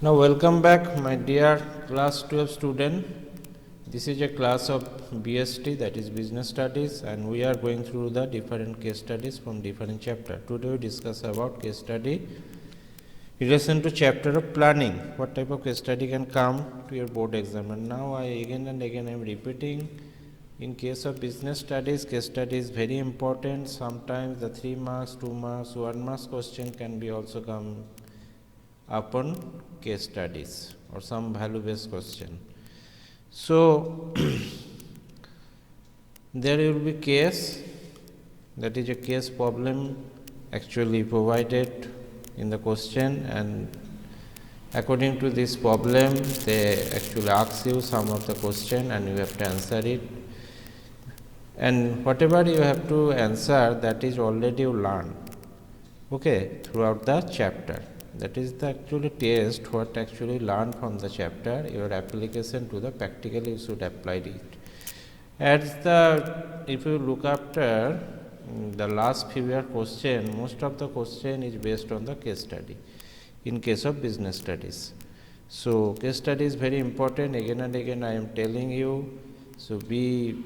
Now welcome back my dear class 12 student. This is a class of BST, that is Business Studies, and we are going through the different case studies from different chapter. Today we discuss about case study in relation to chapter of planning. What type of case study can come to your board exam? And now I again and again am repeating, in case of business studies, case study is very important. Sometimes the 3 marks, 2 marks, 1 marks question can be also come upon case studies or some value based question. So there will be case, that is a case problem actually provided in the question, and according to this problem they actually ask you some of the question and you have to answer it, and whatever you have to answer, that is already you learned throughout the chapter. That is the actually test, what actually learned from the chapter, your application to the practically you should apply it. If you look after the last few year question, most of the question is based on the case study in case of business studies. So case study is very important, again and again I am telling you. So be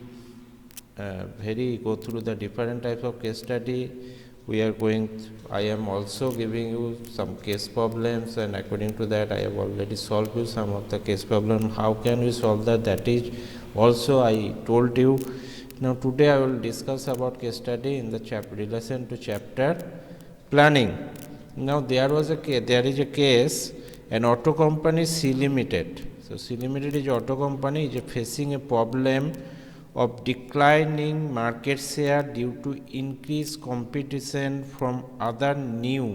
go through the different types of case study. I am also giving you some case problems, and according to that I have already solved you some of the case problem. How can we solve that is also I told you. Now today I will discuss about case study in the relation to chapter planning. Now there is a case, an auto company C Limited. So C Limited is auto company is facing a problem of declining market share due to increased competition from other new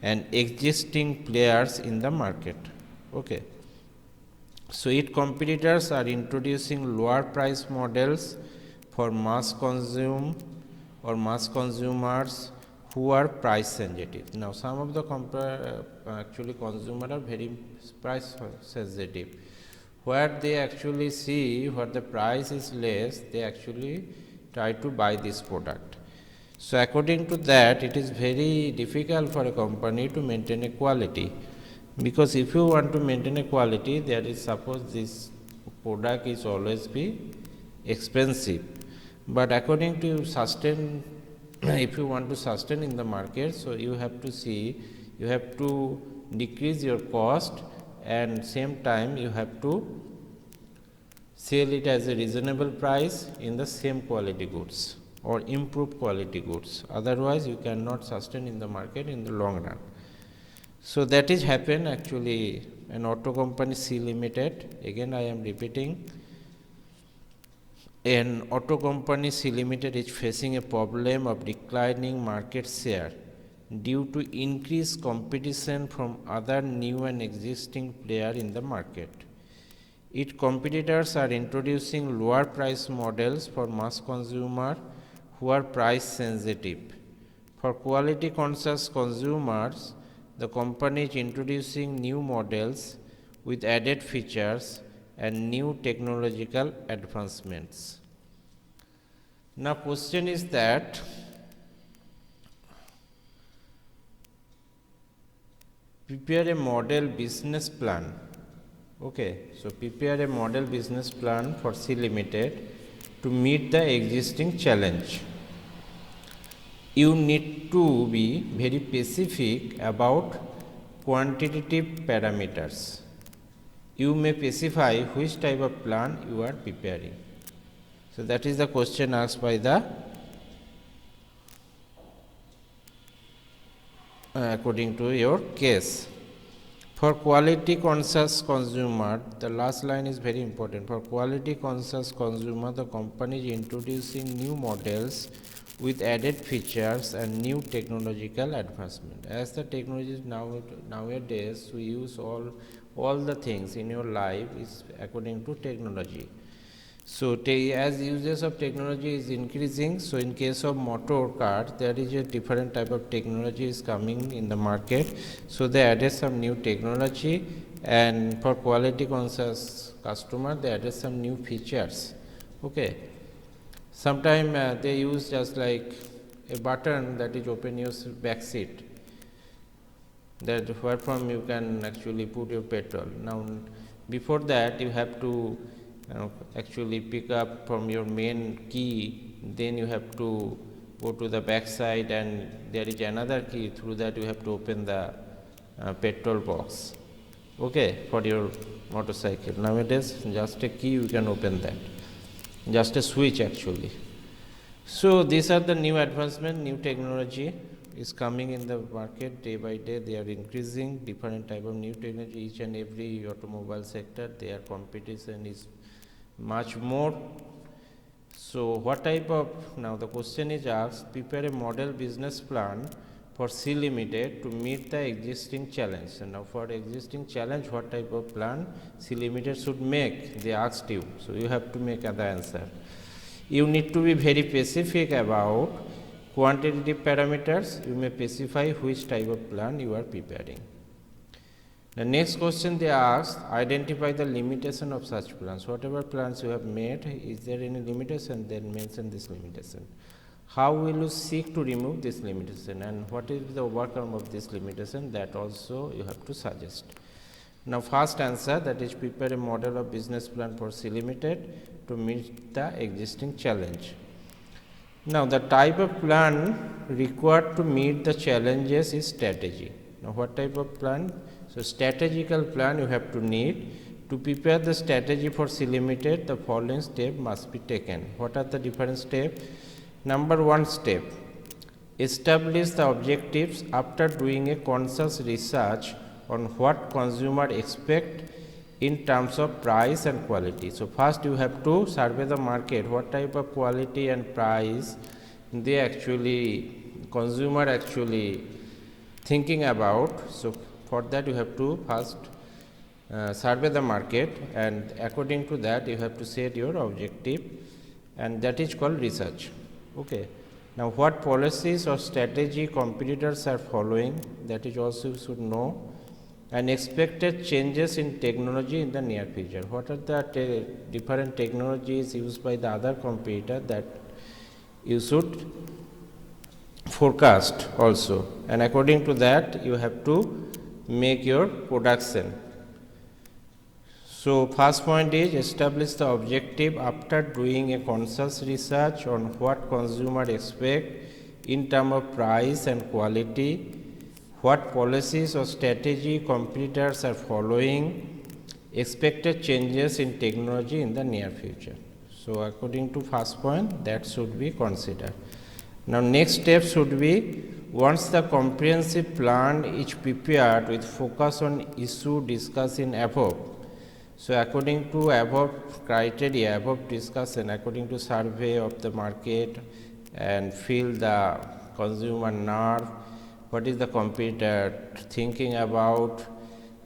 and existing players in the market. So its competitors are introducing lower price models for mass consumers who are price sensitive. Now some of the actually consumer are very price sensitive, where they actually see what the price is less, they actually try to buy this product. So according to that, it is very difficult for a company to maintain a quality, because if you want to maintain a quality, there is, suppose this product is always be expensive, but according to sustain if you want to sustain in the market, so you have to decrease your cost, and same time you have to sell it as a reasonable price in the same quality goods or improved quality goods, otherwise you cannot sustain in the market in the long run. So that is happen actually an auto company C Limited, again I am repeating, an auto company C Limited is facing a problem of declining market share due to increased competition from other new and existing players in the market. Its competitors are introducing lower price models for mass consumer who are price sensitive. For quality conscious consumers, the company is introducing new models with added features and new technological advancements. Now question is that prepare a model business plan. So prepare a model business plan for C Limited to meet the existing challenge. You need to be very specific about quantitative parameters. You may specify which type of plan you are preparing. So that is the question asked by the according to your case. For quality conscious consumer, the last line is very important. For quality conscious consumer, the company is introducing new models with added features and new technological advancement. As the technology nowadays, we use all the things in your life is according to technology. So as uses of technology is increasing, so in case of motor car, there is a different type of technology is coming in the market. So they added some new technology, and for quality conscious customer, they added some new features. Sometimes they use just like a button that is open your back seat. that where from you can actually put your petrol. Now before that you have to actually pick up from your main key, then you have to go to the back side and there is another key, through that you have to open the petrol box, okay, for your motorcycle. Nowadays just a key you can open that, just a switch actually. So these are the new advancement, new technology is coming in the market day by day. They are increasing different type of new technology, each and every automobile sector, their competition is much more. So what type of, now the question is asked, prepare a model business plan for Sea Limited to meet the existing challenge. And now for existing challenge, what type of plan Sea Limited should make, they asked you. So you have to make the answer. You need to be very specific about quantitative parameters. You may specify which type of plan you are preparing. The next question they asked, identify the limitation of such plans. Whatever plans you have made, is there any limitation? Then mention this limitation. How will you seek to remove this limitation, and what is the overcome of this limitation? That also you have to suggest. Now first answer, that is prepare a model of business plan for Sea Limited to meet the existing challenge. Now the type of plan required to meet the challenges is strategy. Now what type of plan? So strategical plan you have to need. To prepare the strategy for Sea Limited, the following step must be taken. What are the different steps? Number one step, establish the objectives after doing a conscious research on what consumer expect in terms of price and quality. So first you have to survey the market, what type of quality and price they actually, consumer actually thinking about. So for that you have to first survey the market, and according to that you have to set your objective, and that is called research. Okay. Now what policies or strategy competitors are following, that is also you should know, and expected changes in technology in the near future. What are the different technologies used by the other competitor, that you should forecast also, and according to that you have to make your production. So first point is establish the objective after doing a conscious research on what consumer expect in terms of price and quality, what policies or strategy competitors are following, expected changes in technology in the near future. So according to first point, that should be considered. Now next step should be, once the comprehensive plan is prepared with focus on issue discussed in above. So according to above criteria, above discussion, according to survey of the market and feel the consumer nerve, what is the competitor thinking about,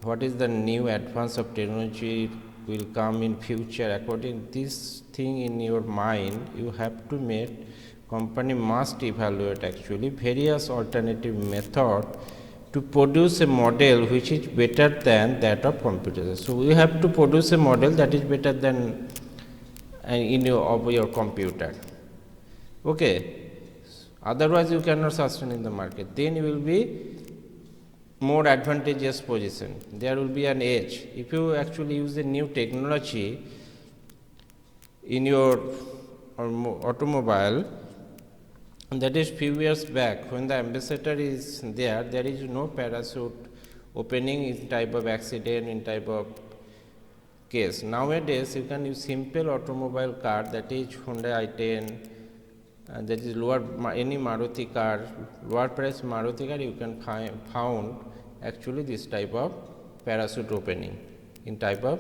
what is the new advance of technology will come in future, according to this thing in your mind, you have to make, company must evaluate actually various alternative method to produce a model which is better than that of computers. So you have to produce a model that is better than in your computer. Okay. Otherwise you cannot sustain in the market. Then you will be more advantageous position. There will be an edge. If you actually use a new technology in your automobile, that is few years back when the ambassador is there, there is no parachute opening in type of accident, in type of case. Nowadays you can use simple automobile car, that is Hyundai i10, that is lower, any Maruti car, lower price Maruti car, you can found actually this type of parachute opening in type of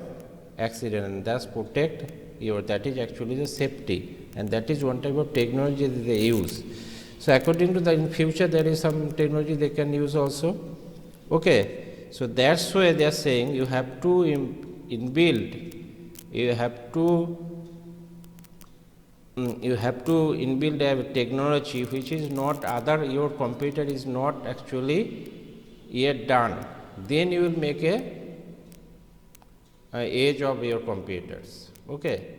accident, and thus protect your, that is actually the safety, and that is one type of technology that they use. So according to the, in future there is some technology they can use also. Okay. So that's why they are saying you have to inbuild, you have to inbuild a technology which is not other, your computer is not actually yet done. Then you will make a age of your computers. Okay.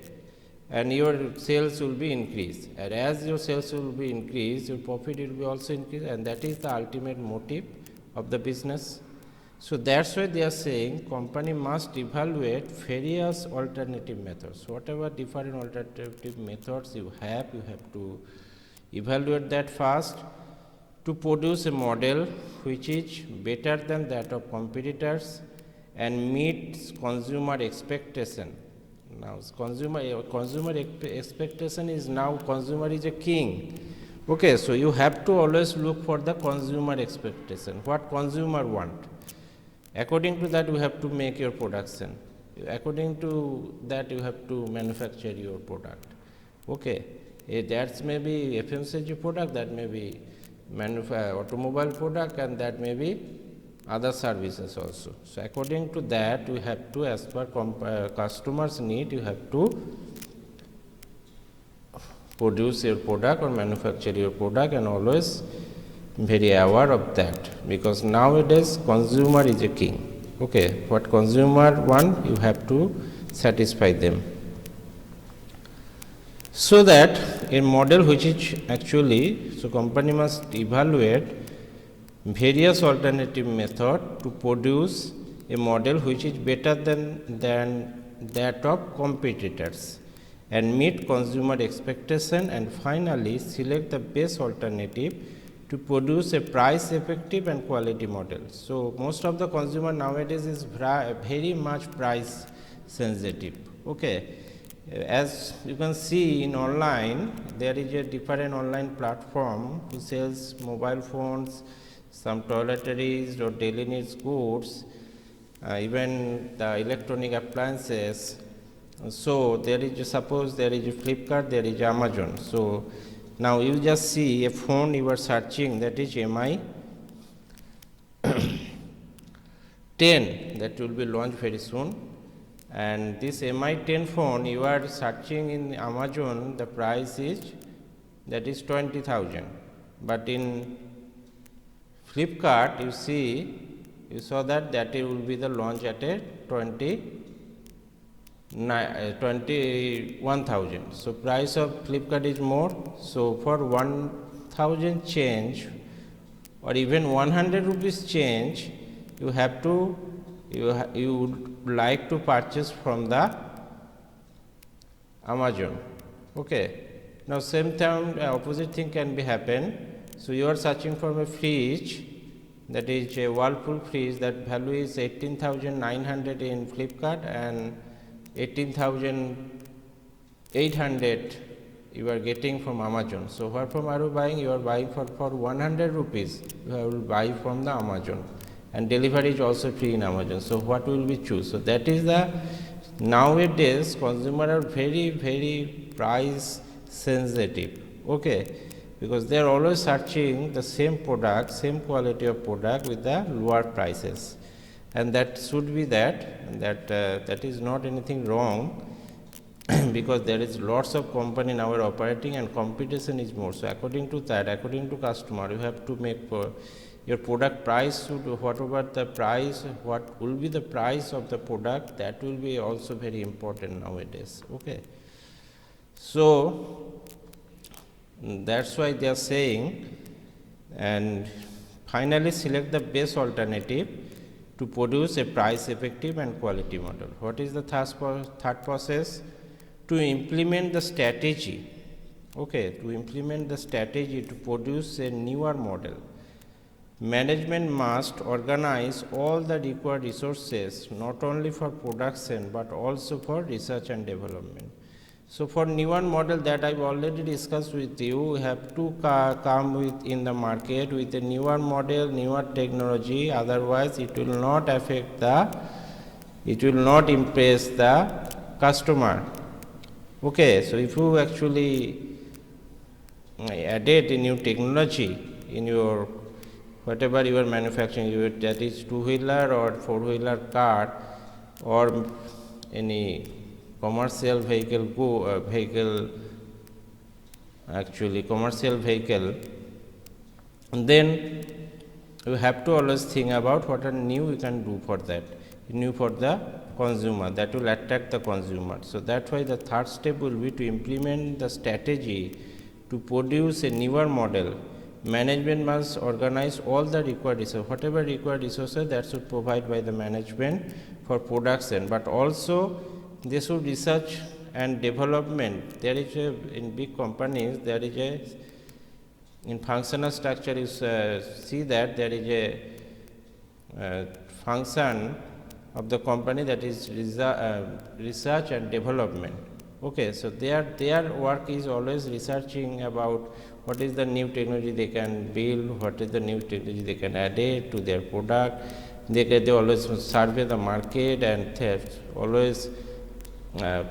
And your sales will be increased, and as your sales will be increased, your profit will be also increased, and that is the ultimate motive of the business. So that's why they are saying company must evaluate various alternative methods. Whatever different alternative methods you have to evaluate that first to produce a model which is better than that of competitors and meets consumer expectation. Now consumer expectation is now consumer is a king. Okay, so you have to always look for the consumer expectation, what consumer want. According to that, you have to make your production. According to that, you have to manufacture your product. Okay, that may be FMCG product, that may be automobile product, and that may be other services also. So according to that, you have to, as per customers' need, you have to produce your product or manufacture your product, and always very aware of that, because nowadays consumer is a king. Okay, what consumer want, you have to satisfy them. So that a model which is actually, so company must evaluate various alternative method to produce a model which is better than that of competitors and meet consumer expectation, and finally select the best alternative to produce a price effective and quality model. So most of the consumer nowadays is very much price sensitive. Okay, as you can see in online, there is a different online platform who sells mobile phones, some toiletries or daily needs goods, even the electronic appliances. So there is, suppose there is a Flipkart, there is Amazon. So now you just see a phone you are searching, that is MI 10, that will be launched very soon. And this MI 10 phone you are searching in Amazon, the price is, that is 20,000. But in Flipkart, you saw that it will be the launch at a 21,000. So price of Flipkart is more. So for 1,000 change or even 100 rupees change, you have to, you would like to purchase from the Amazon. Okay. Now same time opposite thing can be happen. So you are searching for a fridge, that is a Whirlpool fridge, that value is 18,900 in Flipkart and 18,800 you are getting from Amazon. So where from are you buying? You are buying for 100 rupees. You will buy from the Amazon, and delivery is also free in Amazon. So what will we choose? So that is the, nowadays consumer are very price sensitive. Okay, because they are always searching the same product, same quality of product with the lower prices, and that should be that is not anything wrong because there is lots of company now are operating and competition is more. So according to that, according to customer, you have to make your product price should, whatever the price, what will be the price of the product, that will be also very important nowadays. Okay, so that's why they are saying, and finally select the best alternative to produce a price effective and quality model. What is the third process? To implement the strategy. Okay, to implement the strategy to produce a newer model, management must organize all the required resources, not only for production but also for research and development. So for newer model that I've already discussed with you, we have to come with in the market with a newer model, newer technology, otherwise it will not affect it will not impress the customer. Okay, so if you actually added a new technology in your whatever you are manufacturing, that is two-wheeler or four-wheeler car or any commercial vehicle commercial vehicle, and then you have to always think about what are new you can do for that, new for the consumer, that will attract the consumer. So that's why the third step will be to implement the strategy to produce a newer model, management must organize all the required resources, whatever required resources that should provide by the management for production, but also they should research and development. There is a, in big companies, there is a, in functional structure you see that there is a function of the company that is research and development. Okay, so their work is always researching about what is the new technology they can build, what is the new technology they can add it to their product. They always survey the market and they always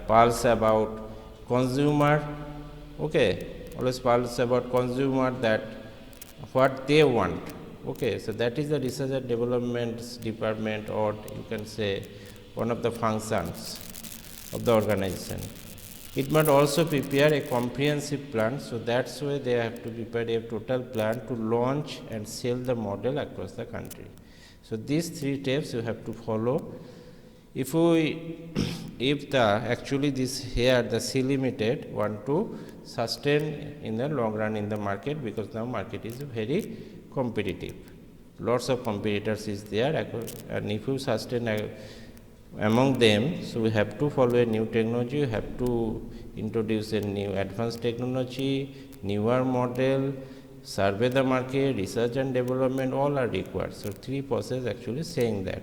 pulse about consumer. Okay, always pulse about consumer that what they want. Okay, so that is the research and development department, or you can say one of the functions of the organization. It must also prepare a comprehensive plan, so that's why they have to prepare a total plan to launch and sell the model across the country. So these 3 steps you have to follow. If we, if the actually this here the C Limited want to sustain in the long run in the market, because now market is very competitive. Lots of competitors is there, and if you sustain among them, so we have to follow a new technology, we have to introduce a new advanced technology, newer model, survey the market, research and development, all are required. So 3 process actually saying that.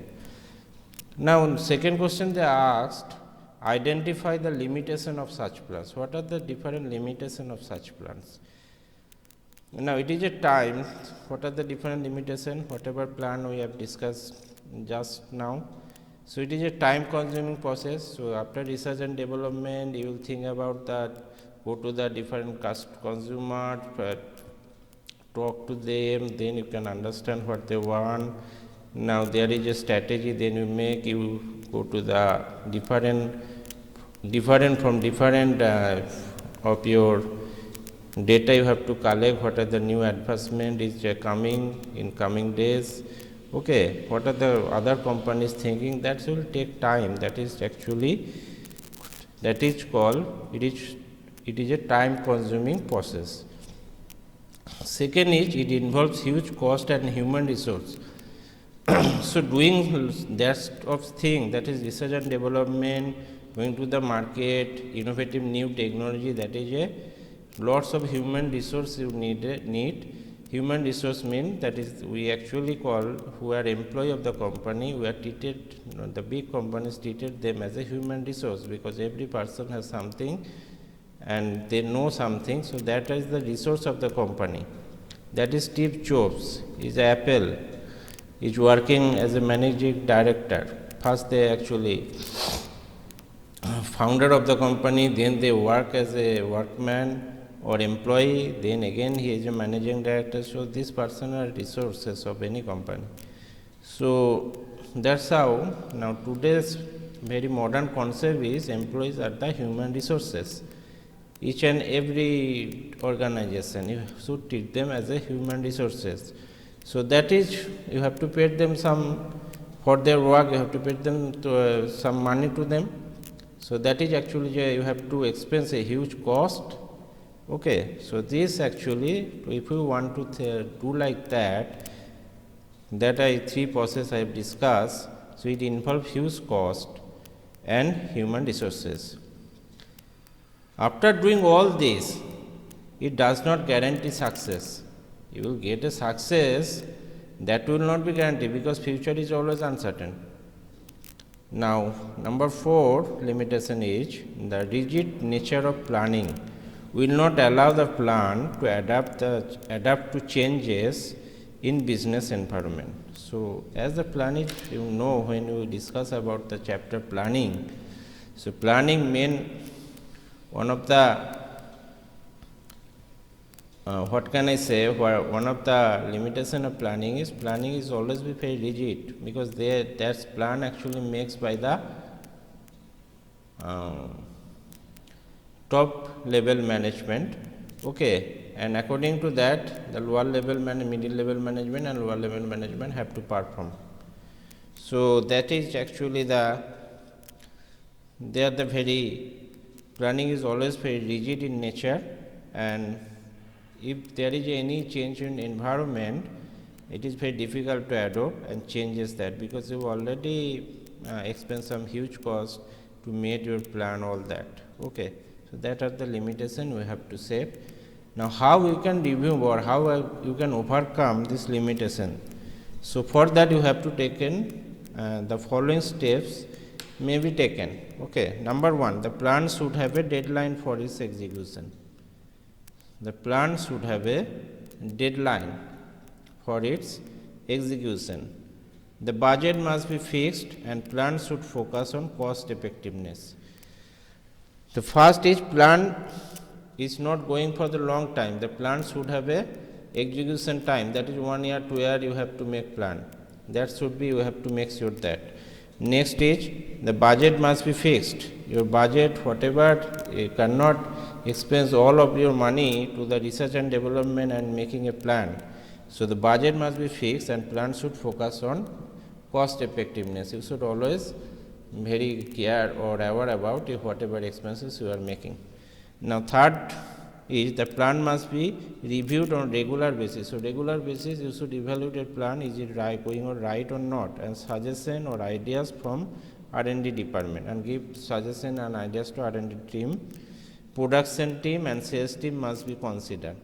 Now second question they asked, identify the limitation of such plans. What are the different limitations of such plans? Now it is a time, what are the different limitations, whatever plan we have discussed just now. So it is a time consuming process. So after research and development, you will think about that, go to the different consumer, talk to them, then you can understand what they want. Now there is a strategy, then you make, you go to the different of your data you have to collect, what are the new advancement is coming in coming days. Okay, what are the other companies thinking, that will take time. That is actually, that is called, it is a time consuming process. Second is, it involves huge cost and human resource. So doing that of thing, that is research and development, going to the market, innovative new technology, that is a lots of human resource you need. Human resource mean that is we actually call who are employee of the company, we are treated, the big companies treated them as a human resource, because every person has something and they know something, so that is the resource of the company. That is Steve Jobs, is Apple, is working as a managing director. First they actually founder of the company, then they work as a workman or employee, then again he is a managing director. So these person are resources of any company. So that's how now today's very modern concept is employees are the human resources. Each and every organization, you should treat them as a human resources. So that is, you have to pay them some for their work, you have to pay them to, some money to them. So that is actually you have to expense a huge cost. Okay, so this actually, if you want to do like that, that are 3 process I have discussed. So it involves huge cost and human resources. After doing all this, it does not guarantee success. You will get a success, that will not be guaranteed, because future is always uncertain. Now number 4 limitation is the rigid nature of planning will not allow the plan to adapt to changes in business environment. So as the plan is, you know, when we discuss about the chapter planning, so planning mean one of the what can I say, one of the limitation of planning is always be very rigid, because that's plan actually makes by the top level management. Okay, and according to that the lower level middle level management and lower level management have to perform. So that is actually the very planning is always very rigid in nature, and if there is any change in environment, it is very difficult to adopt and changes that, because you already expend some huge cost to make your plan, all that. Okay, so that are the limitation we have to set. Now how you can review or how you can overcome this limitation? So for that you have to taken the following steps may be taken. Okay, number one, the plan should have a deadline for its execution. The plan should have a deadline for its execution. The budget must be fixed and plan should focus on cost effectiveness. The first is plan is not going for the long time. The plan should have a execution time, that is 1 year, 2 year you have to make plan. That should be, you have to make sure that. Next is the budget must be fixed. Your budget, whatever, you cannot expend all of your money to the research and development and making a plan. So the budget must be fixed and plan should focus on cost effectiveness. You should always very care or aware about whatever expenses you are making. Now third is the plan must be reviewed on regular basis. So regular basis you should evaluate a plan, is it going on right or not, and suggestion or ideas from R&D department, and give suggestion and ideas to R&D team. Production team and sales team must be considered.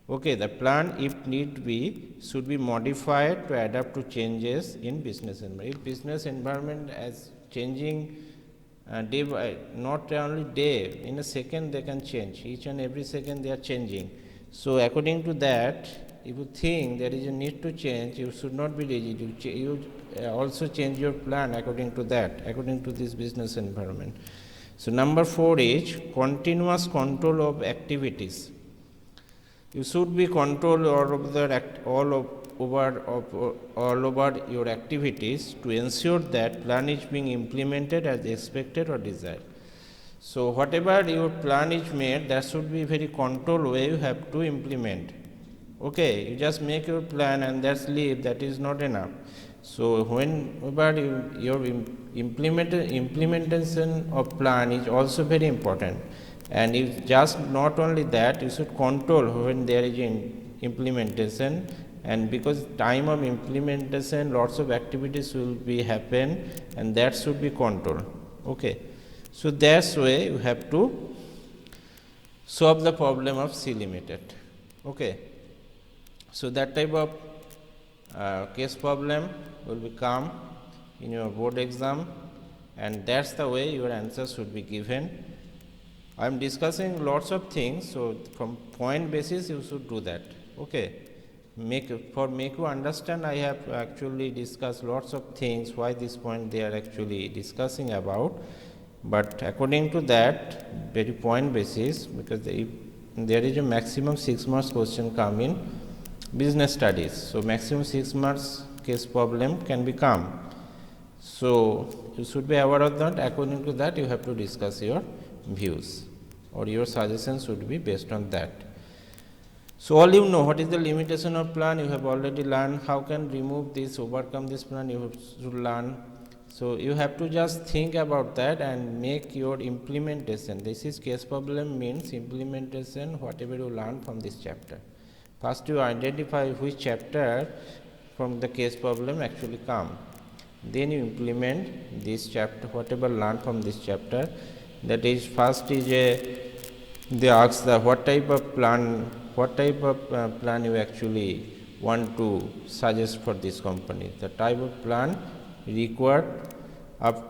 Okay, the plan, if need be, should be modified to adapt to changes in business environment. If business environment is changing day by, not only day, in a second they can change, each and every second they are changing. So according to that, if you think there is a need to change, you should not be rigid, you also change your plan according to that, according to this business environment. So number 4 is continuous control of activities. You should be control all over your activities to ensure that plan is being implemented as expected or desired. So whatever your plan is made, that should be very controlled way you have to implement. Okay, you just make your plan and that's leave, that is not enough. So whenever your implementation of plan is also very important. And if just not only that, you should control when there is implementation, and because time of implementation lots of activities will be happen and that should be controlled. Okay, so that's way you have to solve the problem of C limited. Okay, so that type of case problem will become in your board exam, and that's the way your answers should be given. I am discussing lots of things, so from point basis you should do that. Okay, make you understand, I have actually discussed lots of things why this point they are actually discussing about, but according to that very point basis, because there is a maximum 6 marks question come in business studies, so maximum 6 marks case problem can become. So you should be aware of that. According to that you have to discuss your views or your suggestions should be based on that. So all you know what is the limitation of plan, you have already learned. How can remove this, overcome this plan, you should learn. So you have to just think about that and make your implementation. This is case problem means implementation, whatever you learn from this chapter. First you identify which chapter from the case problem actually come. Then you implement this chapter, whatever learned from this chapter. That is, first is they ask the what type of plan you actually want to suggest for this company. The type of plan required the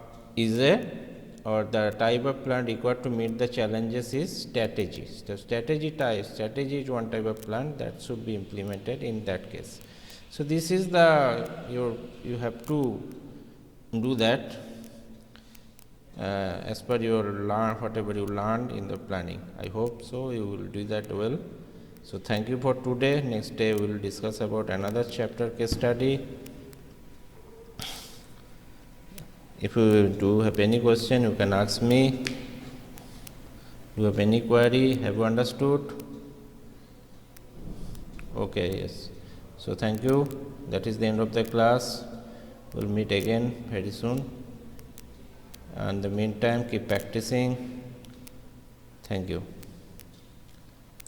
type of plan required to meet the challenges is strategy. The strategy is one type of plan that should be implemented in that case. So this is you have to do that as per your whatever you learned in the planning. I hope so you will do that well. So thank you for today. Next day we will discuss about another chapter case study. If you do have any question, you can ask me. Do you have any query? Have you understood? Okay, yes. So thank you. That is the end of the class. We'll meet again very soon. And in the meantime, keep practicing. Thank you.